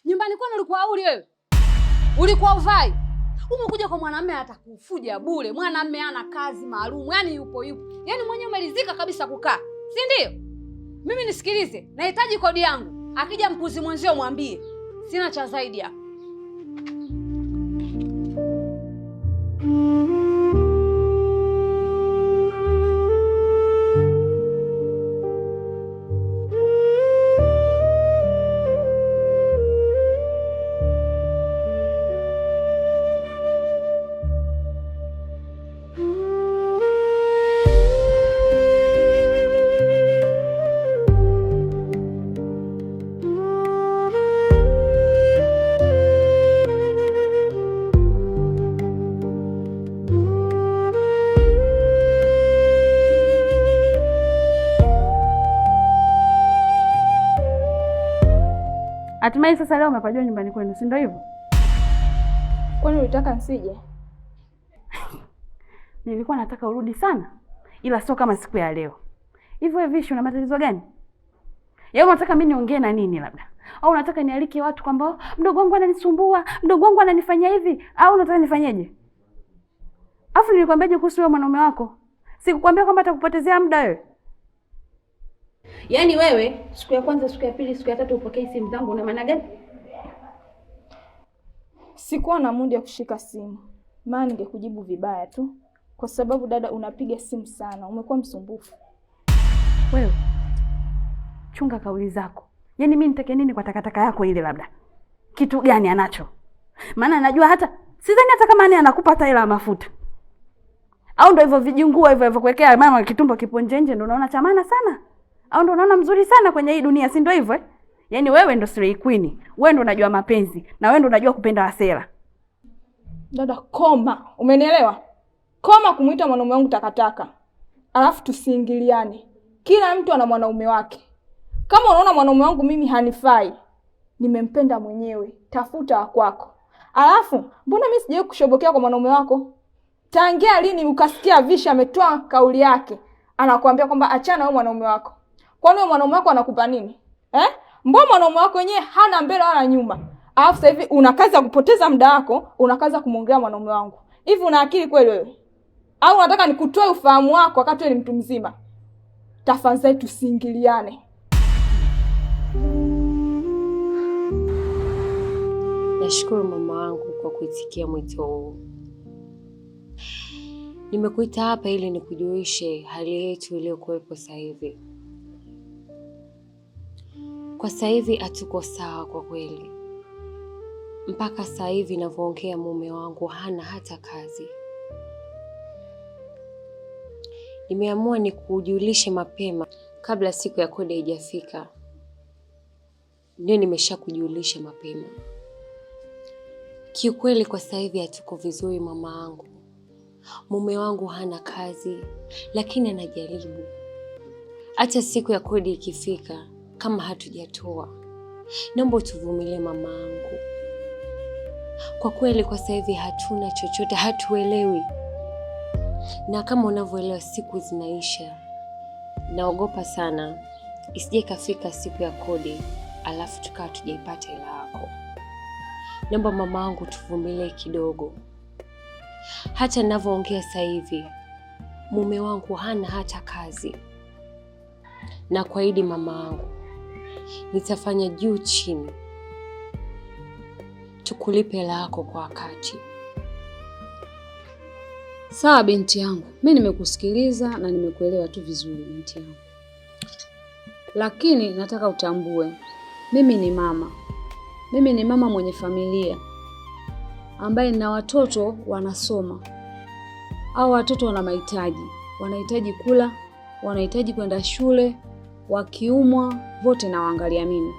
Nyumbani kwenu ulikuwa auli wewe? Ulikuwa uvai? Umekuja kwa mwanamume atakufuja bure. Mwanamume hana kazi maalum, yani yupo. Yaani mwenyewe umelizika kabisa kukaa. Si ndio? Mimi nisikilize, nahitaji kodi yangu. Akija mpuzi mwenzio mwambie. Sina cha zaidi hapa. Hatimaye sasa leo umepajua nyumbani kwenu, si ndio hivyo? Kwani ulitaka nsije? Nilikuwa nataka urudi sana, ila sio kama siku ya leo. Hivyo wewe Vishi una matatizo gani? Yeye unataka mimi niongee na nini labda? Au unataka nialike watu kwamba mdogo wangu ananisumbua, mdogo wangu ananifanyia hivi, au unataka nifanyeje? Afu nilikwambiaje kuhusu wewe mwanaume wako? Sikukwambia kwamba atakupotezea muda wewe. Yaani wewe siku ya kwanza, siku ya pili, siku ya tatu upokee simu zangu, una maana gani? Sikuwa na muda ya kushika simu. Maana ningekujibu vibaya tu. Kwa sababu dada unapiga simu sana, umekuwa msumbufu. Wewe chunga kauli zako. Yaani mimi nitake nini kwa takataka yako ile labda? Kitu gani anacho? Maana najua hata sidhani hata kama ni anakupa hata hela ya mafuta. Au ndio hivyo vijungua hivyo kuwekea mama kitumbo kipo nje ndio unaona chamana sana? Au ndio unaona mzuri sana kwenye hii dunia, si ndio hivyo? Yaani wewe ndio Slay Queen. Wewe ndio unajua mapenzi na wewe ndio unajua kupenda wasela. Dada koma, umenielewa? Koma kumuita mwanaume wangu takataka. Alafu tusiingiliane. Kila mtu ana mwanaume wake. Kama unaona mwanaume wangu mimi hanifai, nimempenda mwenyewe, tafuta wa kwako. Alafu mbona mimi sijawahi kushobokea kwa mwanaume wako? Tangia lini ukasikia Vishi ametoa kauli yake? Anakuambia kwamba achana wewe mwanaume wako. Kwani wewe mwanaume wako anakupa nini? Mbona mwanaume wako wenyewe hana mbele wala nyuma? Alafu sasa hivi unakaza kupoteza muda wako, unakaza kumwongelea mwanaume wangu. Hivi una akili kweli wewe? Au unataka nikutoe ufahamu wako wakati wewe ni mtu mzima? Tafadhali tusiingiliane. Nashukuru mama wangu kwa kuitikia mwito huu. Nimekuita hapa ili nikujulishe hali yetu iliyokuwepo sasa hivi. Kwa sasa hivi hatuko sawa kwa kweli. Mpaka sasa hivi ninavyoongea mume wangu hana hata kazi. Nimeamua nikujulishe mapema kabla siku ya kodi haijafika. Ndio nimeshakujulisha mapema. Kiukweli kwa sasa hivi hatuko vizuri mama wangu. Mume wangu hana kazi, lakini anajaribu. Hata siku ya kodi ikifika, kama hatujatoa, naomba tuvumilie mama wangu. Kwa kweli kwa sasa hivi hatuna chochote, hatuelewi. Na kama unavyoelewa siku zinaisha. Naogopa sana isije kafika siku ya kodi, alafu tukawa tujaipata hela yako. Naomba mama wangu tuvumilie kidogo. Hata ninavyoongea sasa hivi, mume wangu hana hata kazi. Na kuahidi mama wangu, nitafanya juu chini tukulipe hela yako kwa wakati. Sawa binti yangu, mimi nimekusikiliza na nimekuelewa tu vizuri binti yangu. Lakini nataka utambue, mimi ni mama. Mimi ni mama mwenye familia ambaye na watoto wanasoma. Au watoto wana mahitaji. Wanahitaji kula, wanahitaji kwenda shule, wakiumwa wote na waangalia mimi.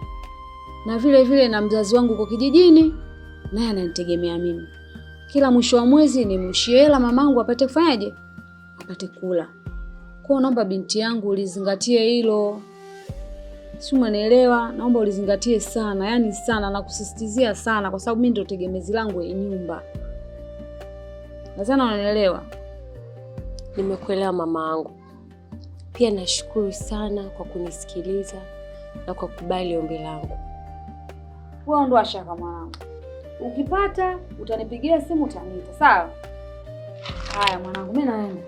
Na vile vile na mzazi wangu kwa kijijini naye ananitegemea mimi. Kila mwisho wa mwezi nimrushie hela mamangu apate kufanyaje? Apate kula. Kwa naomba binti yangu ulizingatie hilo. Si umenielewa? Naomba ulizingatie sana, yani sana, na kusisitizia sana kwa sababu mimi ndio tegemezi langu ya nyumba. Nadhani unanielewa. Nimekuelewa mama wangu. Pia nashukuru sana kwa kunisikiliza na kwa kubali ombi langu. Wewe ondoa shaka mwanangu. Ukipata utanipigia simu, utaniita. Sawa? Haya mwanangu, mimi naenda.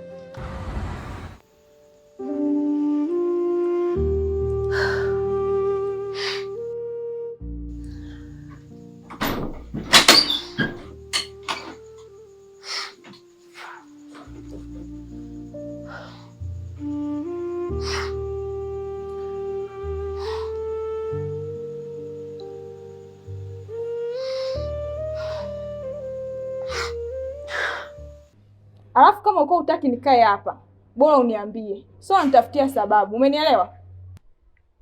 Alafu kama uko utaki nikae hapa, bora uniambie. Sio nitafutia sababu. Umenielewa?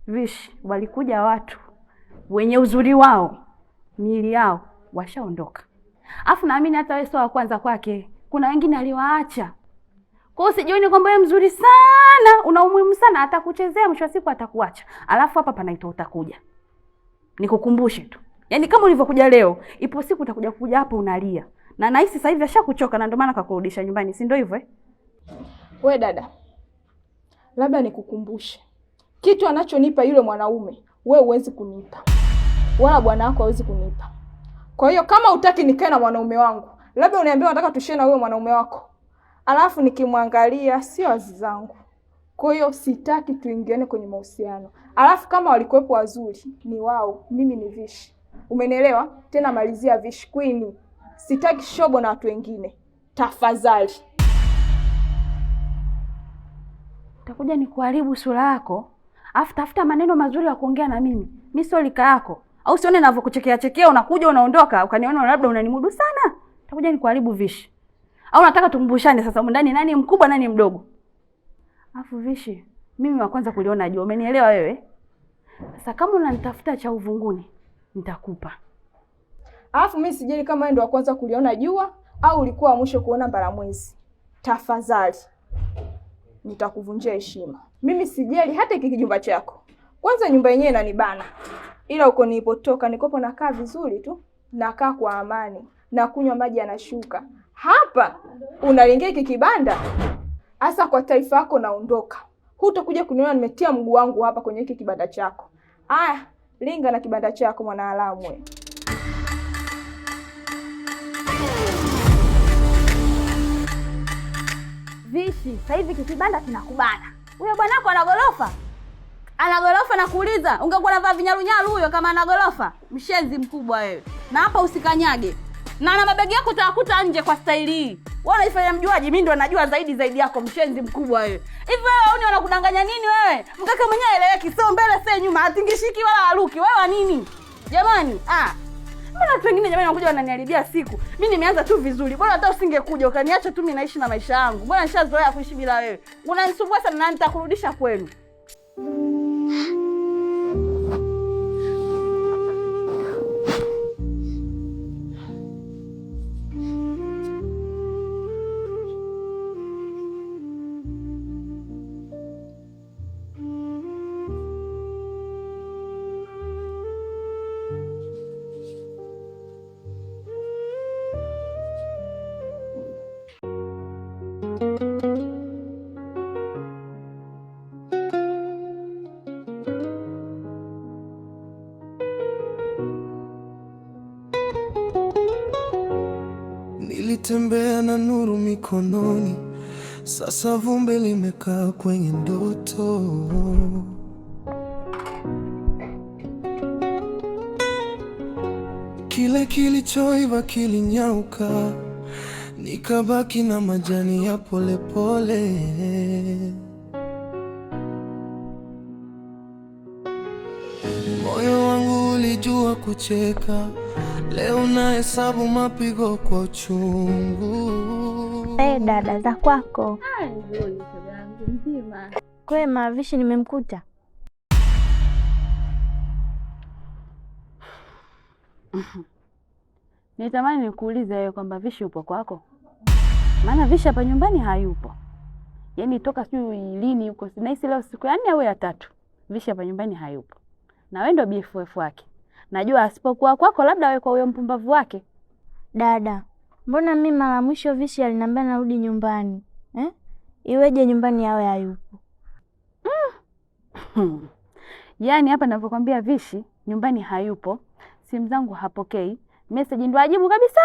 Vishi, walikuja watu wenye uzuri wao, miili yao washaondoka. Alafu naamini hata wewe sio wa kwanza kwake. Kuna wengine aliwaacha. Kwa hiyo usijione kwamba wewe mzuri sana, una umuhimu sana, atakuchezea, mwisho wa siku atakuacha. Alafu hapa panaitwa utakuja. Nikukumbushe tu. Yaani kama ulivyokuja leo, ipo siku utakuja kuja hapa unalia. Na nahisi sasa hivi ashakuchoka na ndio maana kakurudisha nyumbani, si ndio hivyo? We dada, labda nikukumbushe. Kitu anachonipa yule mwanaume, wewe huwezi kunipa. Wala bwana wako hawezi kunipa. Kwa hiyo kama utaki nikae na mwanaume wangu, labda uniambie unataka tushie na huyo mwanaume wako. Alafu nikimwangalia sio wazi zangu. Kwa hiyo sitaki tuingiane kwenye mahusiano. Alafu kama walikuwepo wazuri, ni wao, mimi ni Vishi. Umenielewa? Tena malizia Vishi Queen. Sitaki shobo na watu wengine. Tafadhali. Utakuja nikuharibu sura yako. Afu tafuta maneno mazuri ya kuongea na mimi. Mimi sio lika yako. Au sione ninavyokuchekea chekea unakuja unaondoka, ukaniona labda unanimudu sana. Utakuja nikuharibu Vishi. Au nataka tukumbushane sasa ndani nani mkubwa nani mdogo? Afu Vishi, mimi wa kwanza kuliona jua. Umenielewa wewe? Sasa kama unanitafuta cha uvunguni, nitakupa. Alafu mimi sijali kama wewe ndio wa kwanza kuliona jua au ulikuwa wa mwisho kuona mbalamwezi. Tafadhali. Nitakuvunjia heshima. Mimi sijali hata hiki kijumba chako. Kwanza nyumba yenyewe inanibana. Ila uko nilipotoka nikopo nakaa vizuri tu, nakaa kwa amani, na kunywa maji yanashuka. Hapa unalingia hiki kibanda. Asa kwa taifa yako naondoka. Hutakuja kuniona nimetia mguu wangu hapa kwenye hiki kibanda chako. Aya, linga na kibanda chako mwanaalamu wewe. Vishi, sasa hivi kibanda kinakubana. Huyo bwanako ana gorofa? Ana gorofa nakuuliza. Ungekuwa unavaa vinyarunyaru huyo kama ana gorofa? Mshenzi mkubwa wewe. Na hapa usikanyage. Na mabegi yako utakuta nje kwa staili hii. Wewe unaifanya mjuaji, mimi ndo najua zaidi yako, mshenzi mkubwa wewe. Hivi wewe wanakudanganya nini wewe? Mkaka mwenyewe eleweki, sio mbele sio nyuma, atingishiki wala aluki. Wewe wa nini? Jamani, mbona watu wengine jamani wanakuja wananiharibia siku. Mimi nimeanza tu vizuri. Bora hata usingekuja ukaniacha tu mimi naishi na maisha yangu. Bora nishazoea kuishi bila wewe. Unanisumbua sana na nitakurudisha kwenu. Nilitembea na nuru mikononi, sasa vumbi limekaa kwenye ndoto. Kile kilichoiva kilinyauka, nikabaki na majani ya polepole. Moyo wangu ulijua kucheka, leo nahesabu mapigo kwa uchungu. Dada za kwako. Mzima. Kwema, Vishi nimemkuta. Nitamani nikuulize wewe kwamba Vishi upo kwako? Maana Vishi hapa nyumbani hayupo. Yaani toka sijui lini yuko. Nahisi leo siku ya 4 au ya 3. Vishi hapa nyumbani hayupo. Na wewe ndio BFF wake. Najua asipokuwa kwako labda wewe kwa huyo mpumbavu wake. Dada, mbona mimi mara mwisho Vishi aliniambia narudi nyumbani? Iweje nyumbani yawe hayupo? Yaani hapa ninavyokuambia Vishi nyumbani hayupo. simu zangu hapokei, message ndo ajibu kabisa.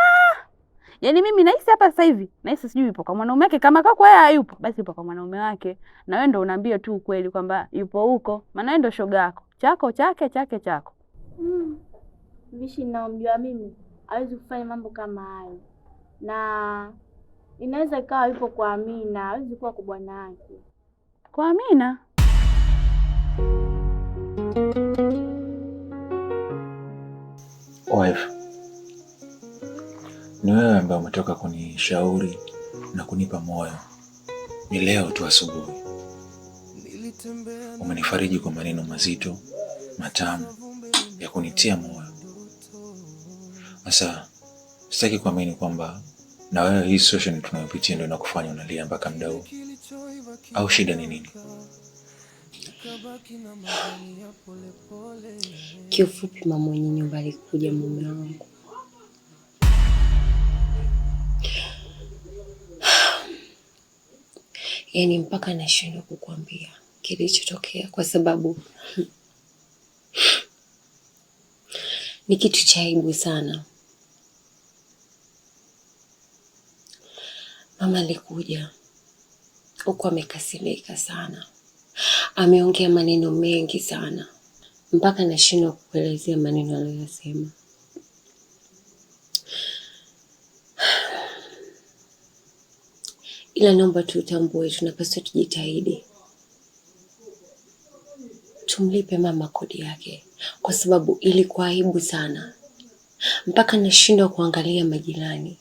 Yaani mimi nahisi hapa sasa hivi, nahisi sijui yupo kwa mwanaume wake, kama kwa yeye hayupo, basi yupo kwa mwanaume wake. Na wewe ndo unaambia tu ukweli kwamba yupo huko, maana wewe ndo shoga yako. Chako chako. Vishi naomjua mimi hawezi kufanya mambo kama hayo. Na inaweza ikawa yupo kwa Amina, hawezi kuwa kwa bwana wake. Kwa Amina? Wife, ni wewe ambaye umetoka kunishauri na kunipa moyo. Ni leo tu asubuhi umenifariji kwa maneno mazito matamu ya kunitia moyo. Sasa sitaki kuamini kwamba na wewe hii situation tunayopitia ndio inakufanya unalia mpaka muda huu. Au shida ni nini? Kiufupi mama mwenye nyumba alikuja mume wangu. Yaani mpaka nashindwa kukuambia kilichotokea kwa sababu ni kitu cha aibu sana. Mama alikuja huko amekasirika sana. Ameongea maneno mengi sana. Mpaka nashindwa kukuelezea maneno aliyosema. Ila naomba tutambue tunapaswa tujitahidi. Tumlipe mama kodi yake kwa sababu ilikuwa aibu sana. Mpaka nashindwa kuangalia majirani.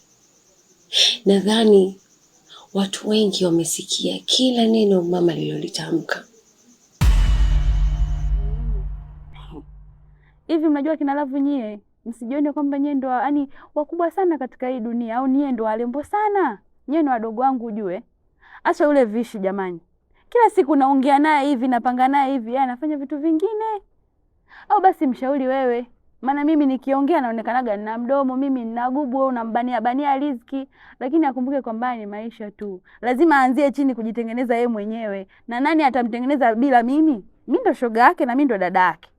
Nadhani watu wengi wamesikia kila neno mama lilolitamka. Hivi mnajua kina Love nyie, msijione kwamba nyie ndo yani wakubwa sana katika hii dunia au nyie ndo walembo sana. Nyie ni wadogo wangu ujue. Acha yule Vishi jamani. Kila siku naongea naye hivi, napanga naye hivi, yeye anafanya vitu vingine. Au basi mshauri wewe. Maana mimi nikiongea naonekanaga nina mdomo, mimi nina gubu, wewe unambania riziki, lakini akumbuke kwamba ni maisha tu. Lazima aanzie chini kujitengeneza yeye mwenyewe. Na nani atamtengeneza bila mimi? Mimi ndo shoga yake na mimi ndo dada yake.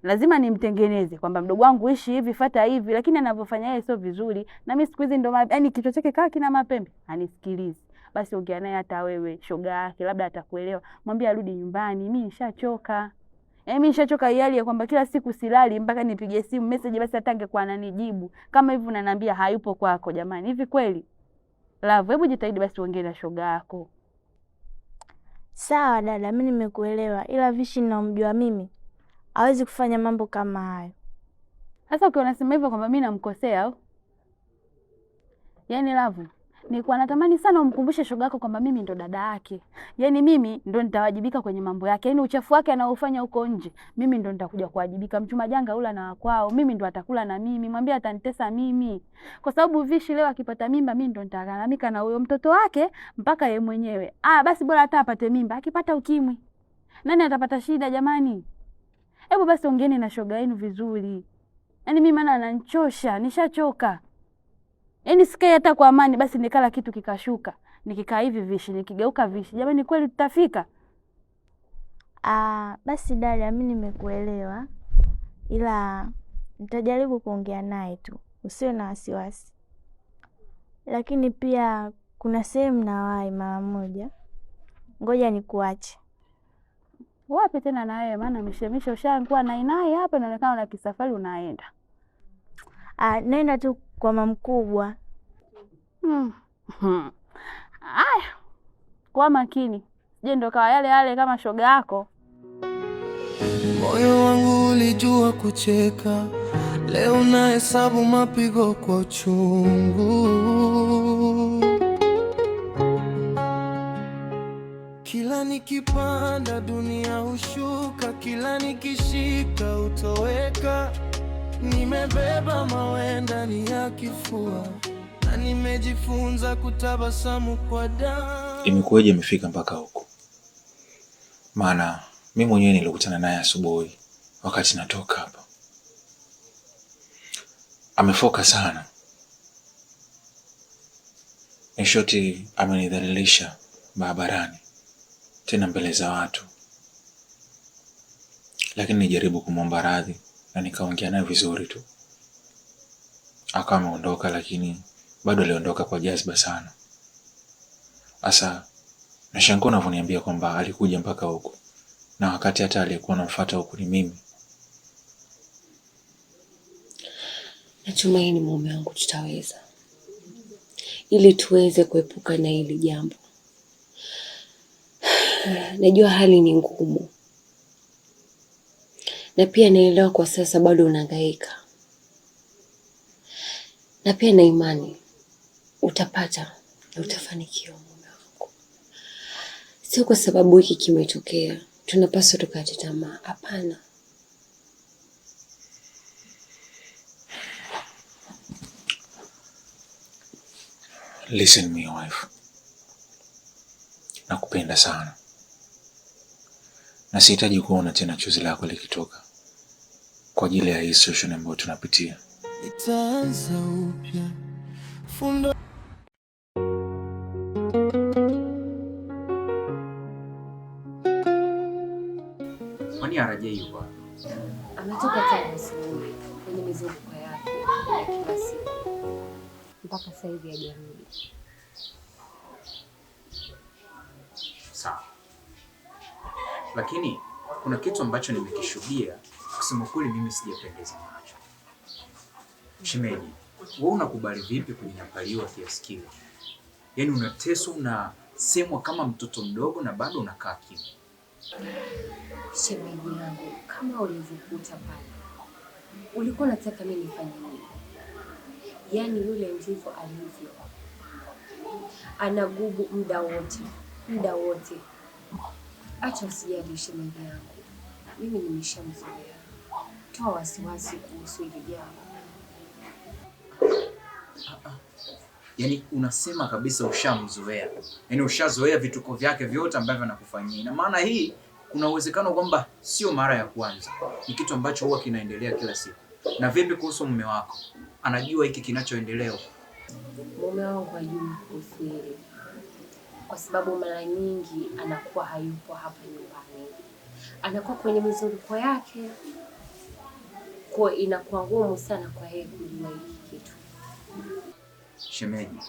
Lazima nimtengeneze kwamba mdogo wangu ishi hivi, fuata hivi, lakini anavyofanya yeye sio vizuri. Na mimi siku hizi ndo yani kichwa chake kaa kina mapembe, anisikilizi. Basi ongea naye hata wewe shoga yake, labda atakuelewa. Mwambie arudi nyumbani, mimi nishachoka. Mimi nishachoka hali ya kwamba kila siku silali mpaka nipige simu message basi hata angekuwa ananijibu. Kama hivi unaniambia hayupo kwako jamani. Hivi kweli? Love, hebu jitahidi basi uongee na shoga yako. Sawa dada, mimi nimekuelewa. Ila Vishi naomjua mimi hawezi kufanya mambo kama hayo. Sasa ukiona sema hivyo kwamba mimi namkosea au? Yaani Love, nilikuwa natamani sana umkumbushe shoga yako kwamba mimi ndo dada yake. Yaani mimi ndo nitawajibika kwenye mambo yake. Yaani uchafu wake anaofanya huko nje, mimi ndo nitakuja kuwajibika. Mchuma janga ula na kwao, mimi ndo atakula na mimi. Mwambie atanitesa mimi. Kwa sababu Vishi leo akipata mimba mimi ndo nitalalamika na huyo mtoto wake mpaka yeye mwenyewe. Basi bora hata apate mimba, akipata ukimwi. Nani atapata shida jamani? Hebu basi ongeeni na shoga yenu vizuri. Yaani mimi maana ananichosha, nishachoka. Yaani sikai hata kwa amani basi nikala kitu kikashuka. Nikikaa hivi Vishi, nikigeuka Vishi. Jamani kweli tutafika? Basi dada, mimi nimekuelewa. Ila nitajaribu kuongea naye tu. Usiwe na wasiwasi. Lakini pia kuna sehemu nawahi mara moja. Ngoja nikuache. Wapi tena na wewe maana mishemisho ushaanguka nainai hapa inaonekana una kisafari unaenda. Naenda tu kwa mama mkubwa. Aya. Kwa makini. Je, ndo kawa yale kama shoga yako? Moyo wangu ulijua kucheka, leo nahesabu mapigo kwa uchungu. Kila nikipanda dunia hushuka, kila nikishika utoweka. Nimebeba mawe ndani ya kifua na nimejifunza kutabasamu kwa damu. Imekuwaje imefika mpaka huko? Maana mimi mwenyewe nilikutana naye asubuhi wakati natoka hapa. Amefoka sana. Nishoti amenidhalilisha barabarani. Tena mbele za watu. Lakini nijaribu kumwomba radhi na nikaongea naye vizuri tu. Akawa ameondoka, lakini bado aliondoka kwa jazba sana. Asa nashangaa unavyoniambia kwamba alikuja mpaka huku, na wakati hata aliyekuwa anamfuata huku ni mimi. Natumaini mume wangu tutaweza, ili tuweze kuepuka na hili jambo. Najua hali ni ngumu, na pia naelewa kwa sasa bado unahangaika, na pia na imani utapata na utafanikiwa mume wangu. Sio kwa sababu hiki kimetokea tunapaswa tukate tamaa, hapana. Listen me wife, nakupenda sana na sihitaji kuona tena chozi lako likitoka kwa ajili ya hii situation ambayo tunapitia. Itaanza upya. Fundo Kwani arajei yuko? Ametoka tena asubuhi kwenye mizunguko yake ya kila siku mpaka sasa hivi hajarudi. Sawa. Lakini kuna kitu ambacho nimekishuhudia, kusema kweli mimi sijapendeza nacho. Shemeji, wewe unakubali vipi kunyanyapaliwa kiasi kile? Yaani unateswa, unasemwa kama mtoto mdogo na bado unakaa kimya. Shemeji yangu, kama ulivyokuta pale, ulikuwa unataka mimi nifanye nini? Yaani yule ndivyo alivyo. Anagubu muda wote. Acha usijali shemeji yangu, mimi nimeshamzoea. Toa wasiwasi kuhusu hili jambo. Yaani unasema kabisa ushamzoea. Yaani ushazoea vituko vyake vyote ambavyo anakufanyia. Na maana hii kuna uwezekano kwamba sio mara ya kwanza. Ni kitu ambacho huwa kinaendelea kila siku. Na vipi kuhusu mume wako? Anajua hiki kinachoendelea? Mume wangu hajui kuhusu hili, kwa sababu mara nyingi anakuwa hayupo hapa nyumbani. Anakuwa kwenye mizunguko yake. Kwa inakuwa ngumu sana kwa yeye kujua hiki kitu. Shemeji,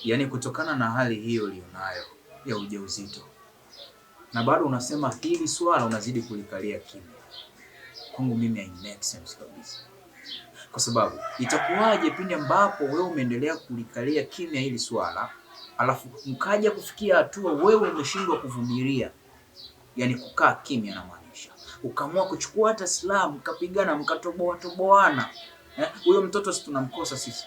yaani kutokana na hali hiyo ulionayo ya ujauzito, na bado unasema hili swala unazidi kulikalia kimya. Kwangu mimi hai make sense kabisa. Kwa sababu itakuwaje pindi ambapo wewe umeendelea kulikalia kimya hili swala, alafu mkaja kufikia hatua wewe umeshindwa kuvumilia, yaani kukaa kimya na maanisha ukaamua kuchukua hata silaha mkapigana mkatoboana. Huyo mtoto si tunamkosa sisi.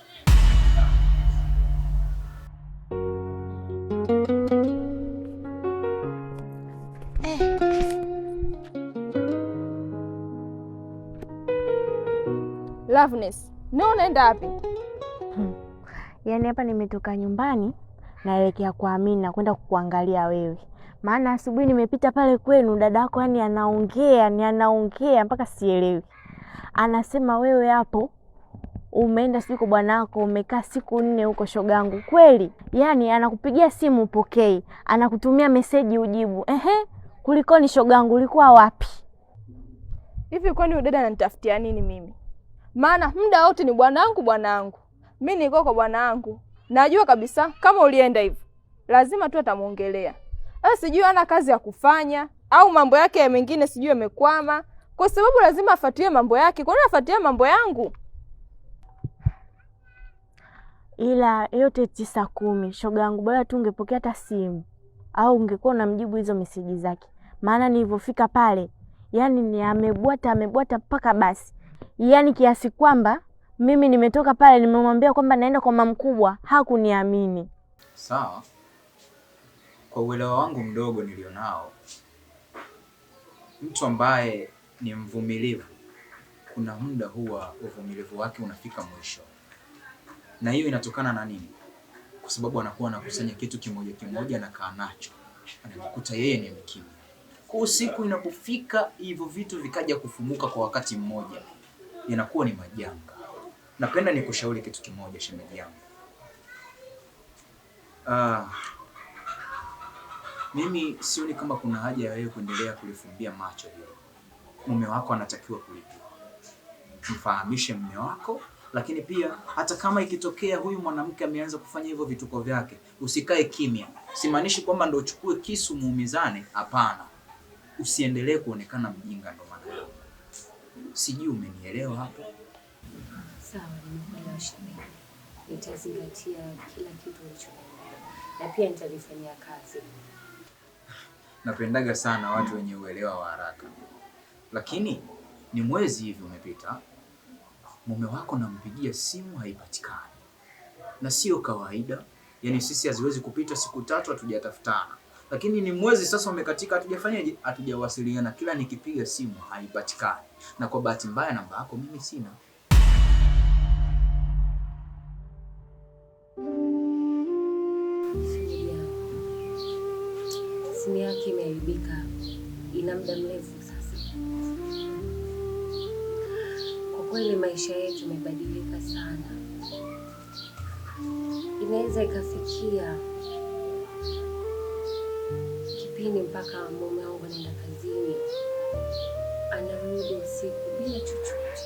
Loveness, no, unaenda wapi? Yaani hapa nimetoka nyumbani naelekea kwa Amina kwenda kukuangalia wewe. Maana asubuhi nimepita pale kwenu, dadako yani anaongea mpaka sielewi. Anasema wewe hapo umeenda siku bwanako umekaa siku 4 huko shogangu. Kweli? Yaani anakupigia simu upokei, anakutumia meseji ujibu. Kulikoni shogangu, ulikuwa wapi? Hivi kwani udada ananitafutia nini mimi? Maana muda wote ni bwanangu. Mimi niko kwa bwanangu. Najua kabisa kama ulienda hivyo, lazima tu atamuongelea. Sijui ana kazi ya kufanya au mambo yake mengine sijui yamekwama, kwa sababu lazima afuatilie mambo yake. Kwa nini afuatilie mambo yangu? Ila yote 9-10 shogangu, bora tu ungepokea hata simu au ungekuwa unamjibu hizo meseji zake. Maana nilipofika pale, yani ni amebwata mpaka basi. Yaani kiasi kwamba mimi nimetoka pale nimemwambia kwamba naenda kwa mama mkubwa, hakuniamini. Sawa. Kwa uelewa wangu mdogo nilionao, mtu ambaye ni mvumilivu, kuna muda huwa uvumilivu wake unafika mwisho. Na hiyo inatokana na nini? Kwa sababu anakuwa anakusanya kitu kimoja na kaa nacho. Anajikuta yeye ni mkimya. Kwa siku inapofika hivyo vitu vikaja kufumuka kwa wakati mmoja, inakuwa ni majanga. Napenda nikushauri kitu kimoja shemeji yangu. Mimi sioni kama kuna haja ya wewe kuendelea kulifumbia macho hilo. Mume wako anatakiwa kulijua. mfahamishe mume wako, lakini pia hata kama ikitokea huyu mwanamke ameanza kufanya hivyo vituko vyake, usikae kimya. Simaanishi kwamba ndio uchukue kisu muumizane, hapana. Usiendelee kuonekana mjinga, ndo maana yake. Sijui umenielewa hapo? Sawa, nimekuelewa shemeji. Nitazingatia kila kitu ulichoniambia na pia nitalifanyia kazi. Napendaga sana watu wenye uelewa wa haraka. Lakini ni mwezi hivi umepita, mume wako nampigia simu haipatikani. Na sio kawaida. Yaani sisi haziwezi kupita siku 3 hatujatafutana. Lakini ni mwezi sasa umekatika, hatujafanyaje? Hatujawasiliana. Kila nikipiga simu haipatikani. Na kwa bahati mbaya namba yako mimi sina. Simu yake imeharibika, ina muda mrefu sasa. Kwa kweli maisha yetu yamebadilika sana. Inaweza ikafikia kipindi mpaka mume wangu anaenda kazini, anarudi usiku bila chochote.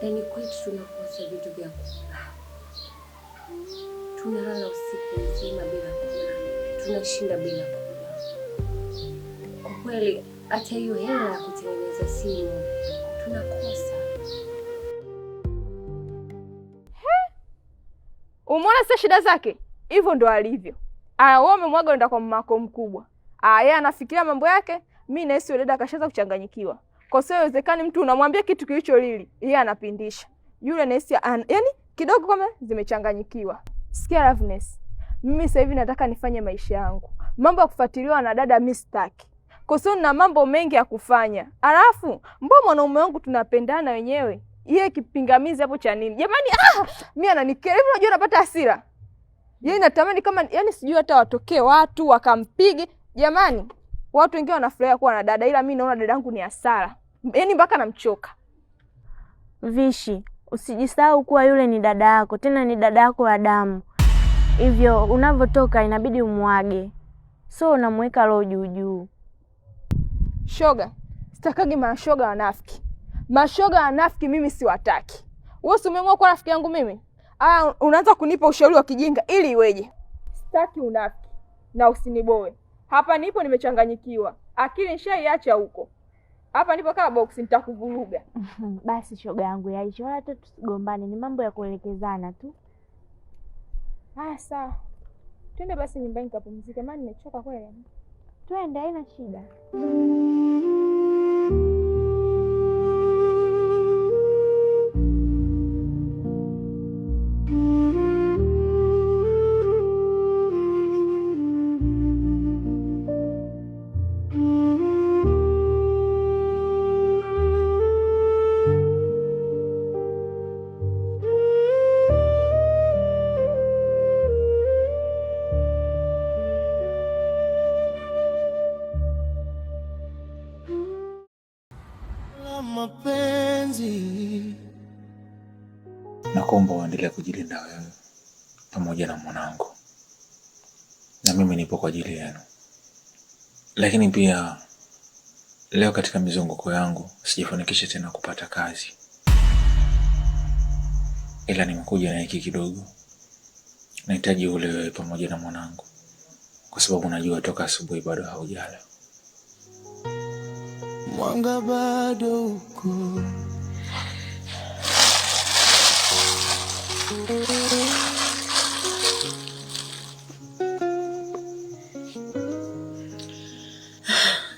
Yaani kwetu tunakosa vitu vya kula. Tunalala usiku mzima bila kula. Tunashinda bila kula. Kwa kweli hata hiyo hela ya kutengeneza simu tunakosa. Umeona sasa shida zake? Hivyo ndo alivyo. Wewe umemwaga enda kwa mamako mkubwa. Yeye anafikiria mambo yake, mimi na sio dada kashaanza kuchanganyikiwa. Kwa sababu haiwezekani mtu unamwambia kitu kilicho lili, yeye anapindisha. Yule na sio yani kidogo kama zimechanganyikiwa. Sikia Loveness. Mimi sasa hivi nataka nifanye maisha yangu. Mambo ya kufuatiliwa na dada mimi sitaki. Kwa sababu na mambo mengi ya kufanya. Alafu, mbona mwanaume wangu tunapendana wenyewe? Yeye kipingamizi hapo cha nini? Jamani, mimi ananikera. Hivi unajua napata hasira. Yeye natamani kama yani sijui hata watokee watu wakampige. Jamani, watu wengine wanafurahia kuwa na dada, ila mimi naona dadangu ni hasara. Yaani mpaka namchoka. Vishi, usijisahau kuwa yule ni dada yako, tena ni dada yako wa damu. Hivyo unavotoka inabidi umwage. So unamweka roho juu juu. Shoga, sitakagi mashoga wanafiki. Mashoga wanafiki mimi siwataki. Wewe umeamua kuwa rafiki yangu mimi? Unaanza kunipa ushauri wa kijinga ili iweje? Sitaki unafiki na usiniboe. Hapa nipo nimechanganyikiwa. Akili nishaiacha huko. Hapa nipo kama box nitakuvuruga. Basi shoga yangu yaisha, wala hata tusigombane, ni mambo ya kuelekezana tu. Sawa. Twende basi nyumbani kapumzike, maana nimechoka kweli. Twende, haina shida. Nakuomba uendelee kujilinda wewe pamoja na mwanangu, na mimi nipo kwa ajili yenu. Lakini pia leo katika mizunguko yangu sijafanikisha tena kupata kazi, ila nimekuja na hiki kidogo. Nahitaji ule wewe pamoja na mwanangu, kwa sababu najua toka asubuhi bado haujala. Mwanga bado uko.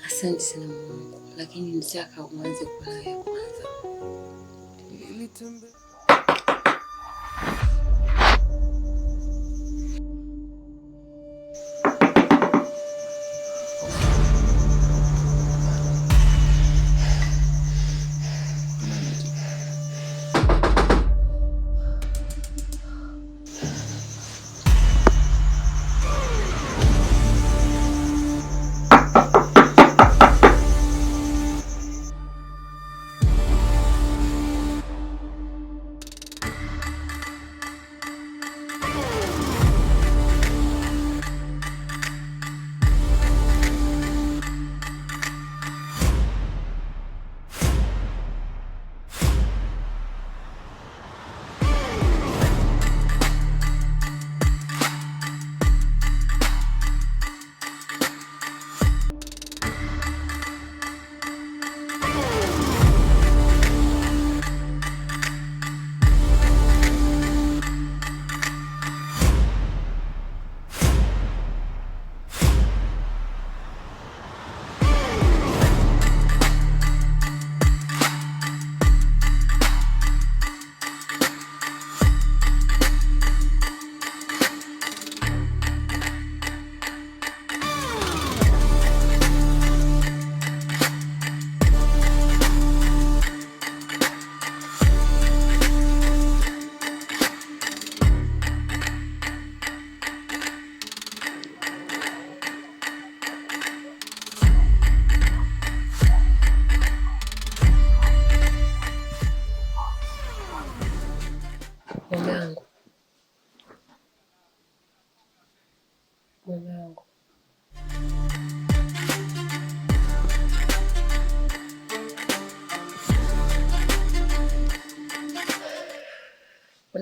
Asante sana Mungu, lakini nitaka uanze kulala kwanza.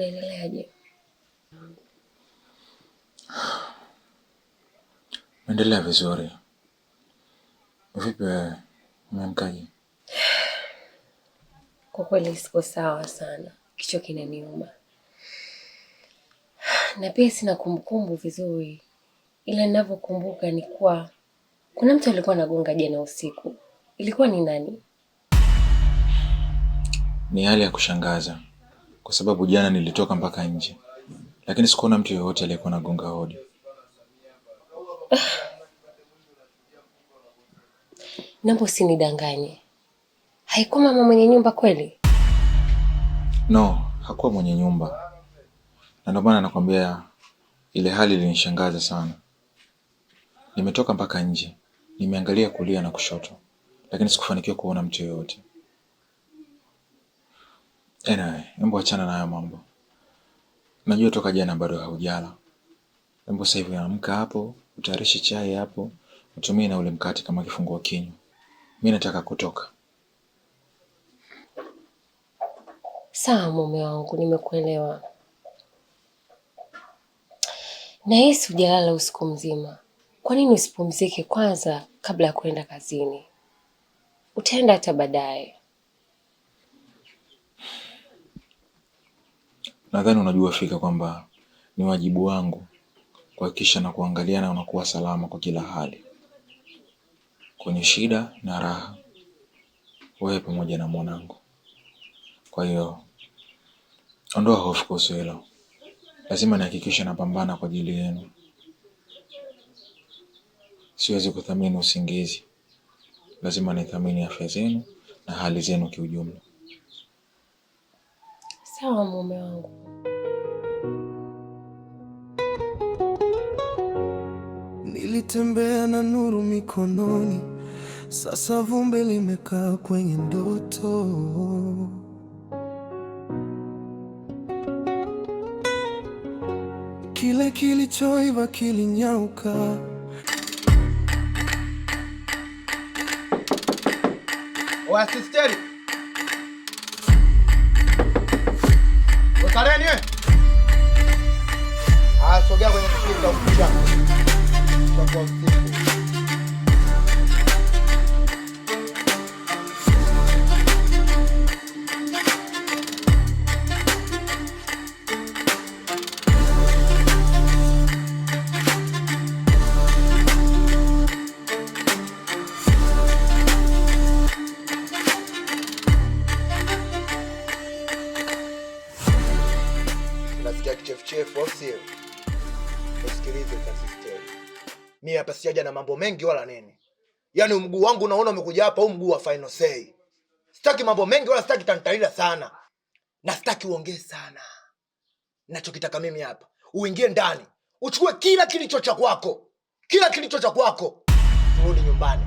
Unaendeleaje? Naendelea vizuri. Vipi wewe? Umeamkaje? Kwa kweli siko sawa sana. Kichwa kinaniuma. Na pia sina kumbukumbu vizuri. Ila ninavyokumbuka ni kuwa kuna mtu alikuwa anagonga jana usiku. Ilikuwa ni nani? Ni hali ya kushangaza. Kwa sababu jana nilitoka mpaka nje. Lakini sikuona mtu yeyote aliyekuwa anagonga hodi. Naomba usinidanganye. Haikuwa mama mwenye nyumba kweli? No, hakuwa mwenye nyumba. Na ndio maana nakwambia ile hali ilinishangaza sana. Nimetoka mpaka nje. Nimeangalia kulia na kushoto. Lakini sikufanikiwa kuona mtu yeyote. Anyway, hebu achana na hayo mambo. Najua toka jana bado haujala. Hebu sasa hivi amka hapo, utayarishe chai hapo, utumie na ule mkate kama kifungua kinywa. Mimi nataka kutoka. Sawa mume wangu, nimekuelewa. Nahisi hujalala usiku mzima. Kwa nini usipumzike kwanza kabla ya kwenda kazini? Utaenda hata baadaye. Nadhani unajua fika kwamba ni wajibu wangu kuhakikisha na kuangalia na unakuwa salama kwa kila hali. Kwenye shida na raha. Wewe pamoja na mwanangu. Kwa hiyo ondoa hofu kuhusu hilo. Lazima nihakikishe napambana kwa ajili yenu. Siwezi kuthamini usingizi. Lazima nithamini afya zenu na hali zenu kiujumla. Sawa mume wangu. Nilitembea na nuru mikononi, sasa vumbi limekaa kwenye ndoto. Kile kilichoiva kilinyauka. Wasisteri. Wasaleni wewe. Sogea kwenye kiti cha ukuta. Kwa usiku. Nasikia kichefuchefu au sio? Usikilize sister. Mimi hapa sijaja na mambo mengi wala nini. Yaani mguu wangu unaona umekuja hapa, huu mguu wa final say. Sitaki mambo mengi wala sitaki tantalila sana. Na sitaki uongee sana. Ninachokitaka mimi hapa, uingie ndani, uchukue kila kilicho cha kwako. Kila kilicho cha kwako. Turudi nyumbani.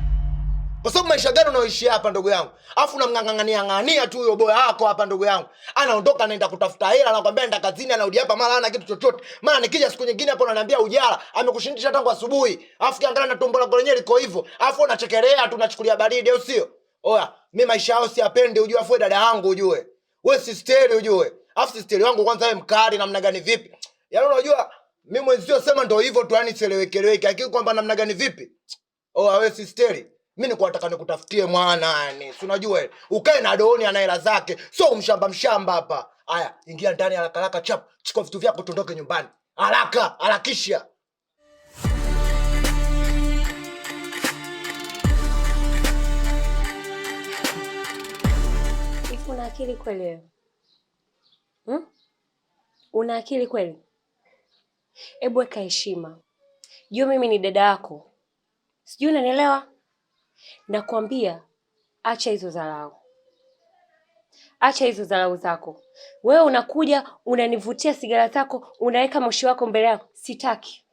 Kwa sababu maisha gani unaoishi hapa ndugu yangu? Alafu unamngangania tu huyo boya wako hapa ndugu yangu. Anaondoka anaenda kutafuta hela, anakuambia nenda kazini, anarudi hapa mara hana kitu chochote. Mara nikija siku nyingine hapo ananiambia ujala, amekushindisha tangu asubuhi. Alafu kiangalia na tumbo lako lenyewe liko hivyo. Alafu unachekelea tu unachukulia baridi au sio? Oya, mimi maisha yao siyapendi ujue, afu dada yangu ujue. Wewe sister ujue. Alafu sister wangu kwanza wewe mkali namna gani vipi? Yaani unajua mimi mwenzio sema ndio hivyo tu, yani sieleweke. Lakini kwamba namna gani vipi? Oya wewe sister. Mimi niko nataka nikutafutie mwana yani. Si unajua ukae na Doni ana hela zake. Sio mshamba hapa. Haya, ingia ndani haraka chap. Chukua vitu vyako tuondoke nyumbani. Haraka, harakisha. Hivi una akili kweli wewe? Una akili kweli? Hebu weka heshima. Jua mimi ni dada yako. Sijui unanielewa? Nakwambia acha hizo dharau. Acha hizo dharau zako. Wewe unakuja unanivutia sigara zako, unaweka moshi wako mbele yako. Sitaki.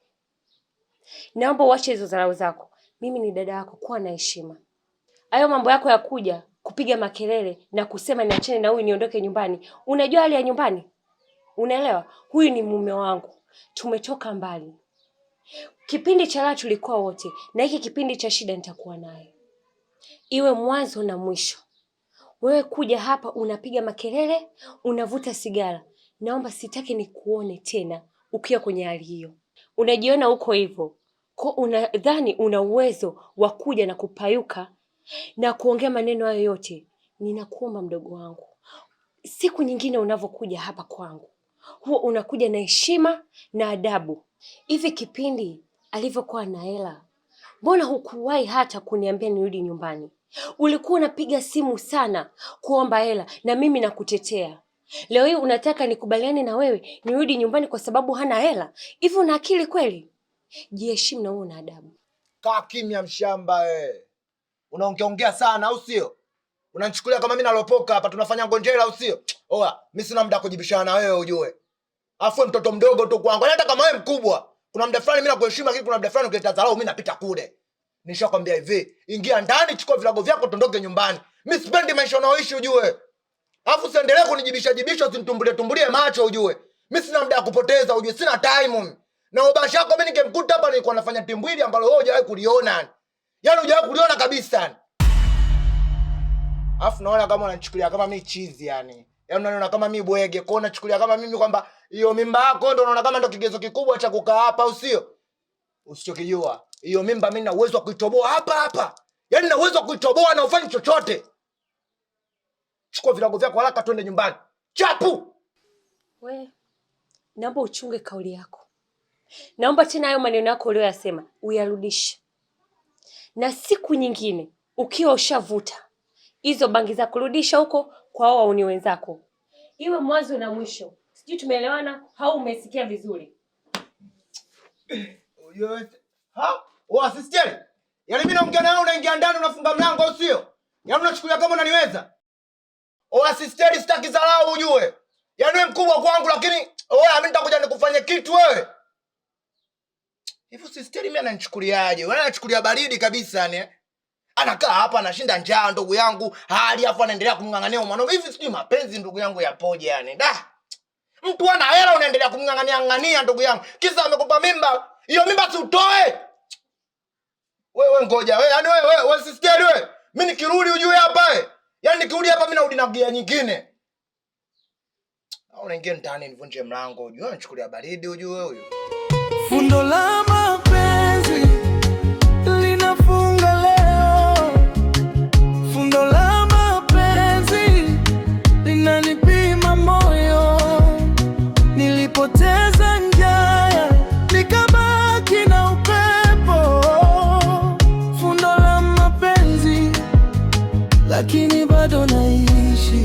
Naomba uache hizo dharau zako. Mimi ni dada yako, kuwa na heshima. Hayo mambo yako ya kuja kupiga makelele na kusema niachane na huyu niondoke nyumbani. Unajua hali ya nyumbani? Unaelewa? Huyu ni mume wangu. Tumetoka mbali. Kipindi cha raha tulikuwa wote, na hiki kipindi cha shida nitakuwa naye. Iwe mwanzo na mwisho. Wewe kuja hapa unapiga makelele, unavuta sigara. naomba sitaki nikuone tena ukiwa kwenye hali hiyo. Unajiona uko hivyo, kwa unadhani una uwezo wa kuja na kupayuka na kuongea maneno hayo yote. Ninakuomba mdogo wangu, siku nyingine unavyokuja hapa kwangu, huo unakuja na heshima na adabu. Hivi kipindi alivyokuwa na hela, mbona hukuwahi hata kuniambia nirudi nyumbani? Ulikuwa unapiga simu sana kuomba hela na mimi nakutetea. Leo hii unataka nikubaliane na wewe nirudi nyumbani kwa sababu hana hela? Hivi una akili kweli? Jiheshimu na uwe na adabu. Kaa kimya mshamba Unaongea sana au sio? Unanichukulia kama mimi nalopoka hapa tunafanya ngonjera au sio? Oa, mimi sina muda kujibishana na wewe ujue. Afu mtoto mdogo tu kwangu. Hata kama wewe mkubwa, kuna muda fulani mimi nakuheshimu lakini kuna muda fulani ukileta dharau mimi napita kule. Nishakwambia hivi, ingia ndani chukua vilago vyako tondoke nyumbani. Mimi sipendi maisha unaoishi ujue. Afu usiendelee kunijibisha usinitumbulie macho ujue. Mimi sina muda kupoteza ujue, sina time. Na ubasha wako mimi ningemkuta hapa nilikuwa nafanya timbwili ambalo wewe hujawahi kuliona. Yaani hujawahi kuliona kabisa. Afu naona kama unanichukulia kama mimi chizi yani. Yaani unaona kama mimi bwege, kwa unachukulia kama mimi kwamba hiyo mimba yako ndio unaona kama ndio kigezo kikubwa cha kukaa hapa au sio? Usichokijua. Hiyo mimba mimi na uwezo wa kuitoboa hapa. Yaani na uwezo wa kuitoboa na ufanye chochote. Chukua vilago vyako haraka twende nyumbani. Chapu. We, naomba uchunge kauli yako. Naomba tena hayo maneno yako uliyoyasema uyarudishe. Na siku nyingine ukiwa ushavuta hizo bangi za kurudisha huko kwa hao wauni wenzako. Iwe mwanzo na mwisho. Sijui tumeelewana au umesikia vizuri? Ha? Sister. Yaani mimi naongea na wewe unaingia ndani unafunga mlango au sio? Yaani unachukulia kama unaniweza? Sister, sitaki dharau ujue. Yaani wewe mkubwa kwangu lakini mimi nitakuja nikufanye kitu wewe. Hivi sister mimi ananichukuliaje? Wewe anachukulia baridi kabisa yani. Anakaa hapa anashinda njaa ndugu yangu, hali afu anaendelea kumngangania mwanaume. Hivi sijui mapenzi ndugu yangu yapoje yani. Da. Mtu ana hela unaendelea kumngangania ndugu yangu. Kisa amekupa mimba. Hiyo mimba si utoe. Wewe ngoja. Yaani wewe sister wewe. Mimi nikirudi ujue hapa yaani nikirudi hapa mimi narudi na gia nyingine. Au unaingia ndani nivunje mlango ujue anachukulia baridi ujue huyo. Fundo la mapenzi linafunga leo. Fundo la mapenzi linanipima moyo. Nilipoteza njia nikabaki na upepo. Fundo la mapenzi lakini bado naishi.